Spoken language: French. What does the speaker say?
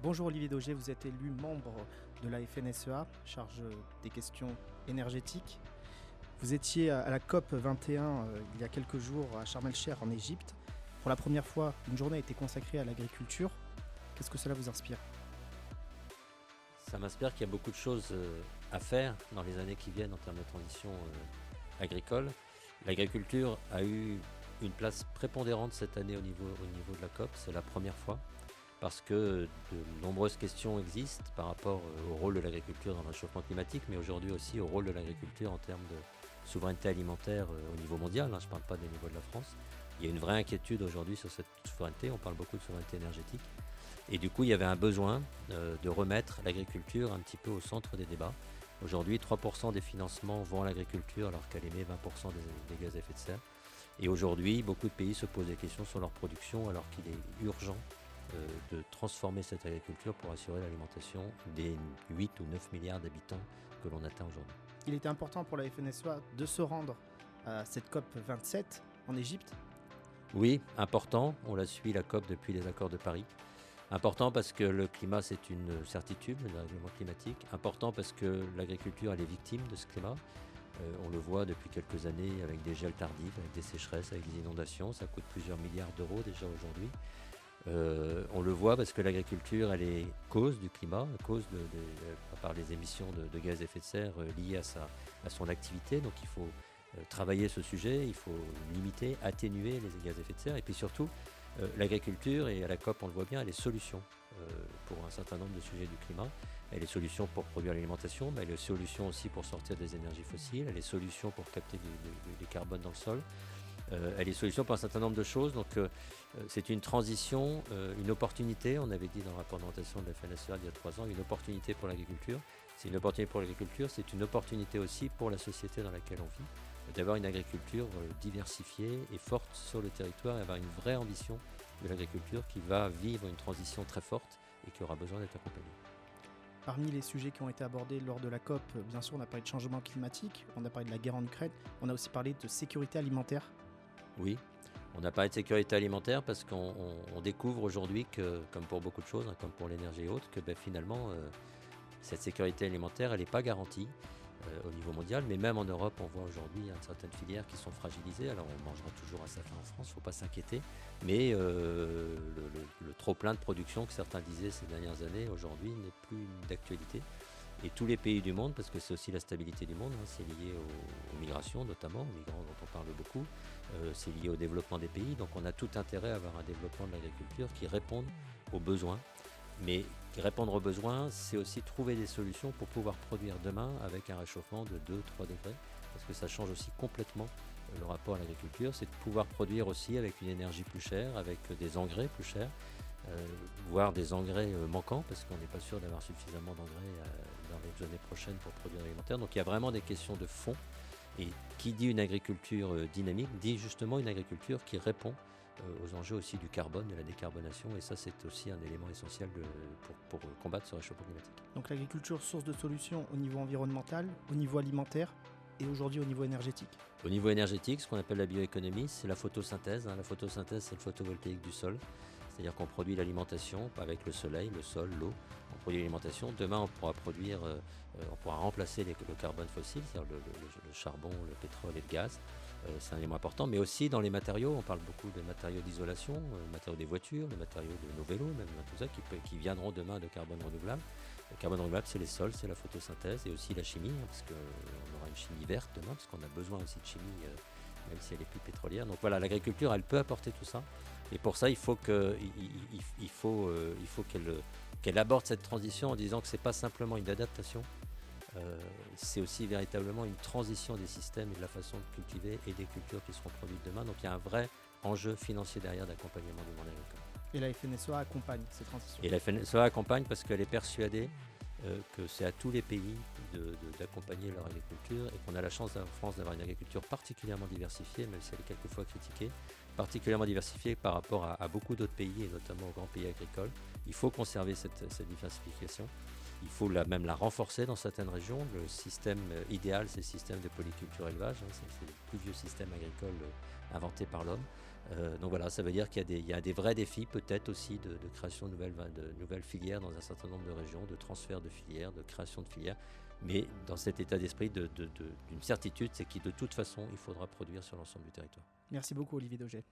Bonjour Olivier Daugé, vous êtes élu membre de la FNSEA, charge des questions énergétiques. Vous étiez à la COP 21 il y a quelques jours à Sharm el-Sheikh en Égypte. Pour la première fois, une journée a été consacrée à l'agriculture. Qu'est-ce que cela vous inspire? Ça m'inspire qu'il y a beaucoup de choses à faire dans les années qui viennent en termes de transition agricole. L'agriculture a eu une place prépondérante cette année au niveau de la COP, c'est la première fois, parce que de nombreuses questions existent par rapport au rôle de l'agriculture dans le réchauffement climatique, mais aujourd'hui aussi au rôle de l'agriculture en termes de souveraineté alimentaire au niveau mondial, je ne parle pas des niveaux de la France. Il y a une vraie inquiétude aujourd'hui sur cette souveraineté, on parle beaucoup de souveraineté énergétique. Et du coup, il y avait un besoin de remettre l'agriculture un petit peu au centre des débats. Aujourd'hui, 3% des financements vont à l'agriculture alors qu'elle émet 20% des gaz à effet de serre. Et aujourd'hui, beaucoup de pays se posent des questions sur leur production alors qu'il est urgent de transformer cette agriculture pour assurer l'alimentation des 8 ou 9 milliards d'habitants que l'on atteint aujourd'hui. Il était important pour la FNSEA de se rendre à cette COP 27 en Égypte. Oui, important. On la suit, la COP, depuis les accords de Paris. Important parce que le climat, c'est une certitude, le dérèglement climatique. Important parce que l'agriculture, elle est victime de ce climat. On le voit depuis quelques années avec des gels tardifs, avec des sécheresses, avec des inondations. Ça coûte plusieurs milliards d'euros déjà aujourd'hui. On le voit parce que l'agriculture, elle est cause du climat, cause par les émissions de gaz à effet de serre liées à son activité. Donc il faut travailler ce sujet, il faut limiter, atténuer les gaz à effet de serre. Et puis surtout, l'agriculture, et à la COP on le voit bien, elle est solution pour un certain nombre de sujets du climat. Elle est solution pour produire l'alimentation, mais elle est solution aussi pour sortir des énergies fossiles, elle est solution pour capter du carbone dans le sol. Elle est solution pour un certain nombre de choses. Donc c'est une transition, une opportunité, on avait dit dans la rapport d'orientation de la FNSEA il y a 3 ans, une opportunité pour l'agriculture. C'est une opportunité pour l'agriculture, c'est une opportunité aussi pour la société dans laquelle on vit, d'avoir une agriculture diversifiée et forte sur le territoire et avoir une vraie ambition de l'agriculture qui va vivre une transition très forte et qui aura besoin d'être accompagnée. Parmi les sujets qui ont été abordés lors de la COP, bien sûr, on a parlé de changement climatique, on a parlé de la guerre en Ukraine, on a aussi parlé de sécurité alimentaire. Oui, on a parlé de sécurité alimentaire parce qu'on découvre aujourd'hui que, comme pour beaucoup de choses, comme pour l'énergie et autres, que finalement, cette sécurité alimentaire, elle n'est pas garantie au niveau mondial, mais même en Europe, on voit aujourd'hui certaines filières qui sont fragilisées. Alors on mangera toujours à sa faim en France, il ne faut pas s'inquiéter, mais le trop-plein de production que certains disaient ces dernières années, aujourd'hui, n'est plus d'actualité. Et tous les pays du monde, parce que c'est aussi la stabilité du monde, c'est lié aux migrations notamment, aux migrants dont on parle beaucoup, c'est lié au développement des pays, donc on a tout intérêt à avoir un développement de l'agriculture qui réponde aux besoins. Mais répondre aux besoins, c'est aussi trouver des solutions pour pouvoir produire demain avec un réchauffement de 2-3 degrés, parce que ça change aussi complètement le rapport à l'agriculture, c'est de pouvoir produire aussi avec une énergie plus chère, avec des engrais plus chers, voire des engrais manquants, parce qu'on n'est pas sûr d'avoir suffisamment d'engrais dans les années prochaines pour produire l'alimentaire. Donc il y a vraiment des questions de fond. Et qui dit une agriculture dynamique, dit justement une agriculture qui répond aux enjeux aussi du carbone, de la décarbonation. Et ça, c'est aussi un élément essentiel pour combattre ce réchauffement climatique. Donc l'agriculture, source de solutions au niveau environnemental, au niveau alimentaire et aujourd'hui au niveau énergétique. Au niveau énergétique, ce qu'on appelle la bioéconomie, c'est la photosynthèse. La photosynthèse, c'est le photovoltaïque du sol. C'est-à-dire qu'on produit l'alimentation avec le soleil, le sol, l'eau. On produit l'alimentation. Demain, on pourra remplacer le carbone fossile, c'est-à-dire le charbon, le pétrole et le gaz. C'est un élément important. Mais aussi dans les matériaux, on parle beaucoup des matériaux d'isolation, les matériaux des voitures, les matériaux de nos vélos, même tout ça, qui viendront demain de carbone renouvelable. Le carbone renouvelable, c'est les sols, c'est la photosynthèse et aussi la chimie, parce qu'on aura une chimie verte demain, parce qu'on a besoin aussi de chimie, même si elle est plus pétrolière. Donc voilà, l'agriculture, elle peut apporter tout ça. Et pour ça, il faut qu'elle aborde cette transition en disant que ce n'est pas simplement une adaptation, c'est aussi véritablement une transition des systèmes et de la façon de cultiver et des cultures qui seront produites demain. Donc il y a un vrai enjeu financier derrière d'accompagnement du monde agricole. Et la FNSEA accompagne ces transitions. Et la FNSEA accompagne parce qu'elle est persuadée que c'est à tous les pays d'accompagner leur agriculture et qu'on a la chance en France d'avoir une agriculture particulièrement diversifiée, même si elle est quelquefois critiquée, particulièrement diversifiée par rapport à beaucoup d'autres pays et notamment aux grands pays agricoles. Il faut conserver cette diversification. Il faut même la renforcer dans certaines régions. Le système idéal, c'est le système de polyculture élevage. C'est le plus vieux système agricole inventé par l'homme. Donc voilà, ça veut dire qu'il y a des vrais défis peut-être aussi de création de nouvelles filières dans un certain nombre de régions, de transfert de filières, de création de filières, mais dans cet état d'esprit d'une certitude, c'est que de toute façon, il faudra produire sur l'ensemble du territoire. Merci beaucoup Olivier Dauger.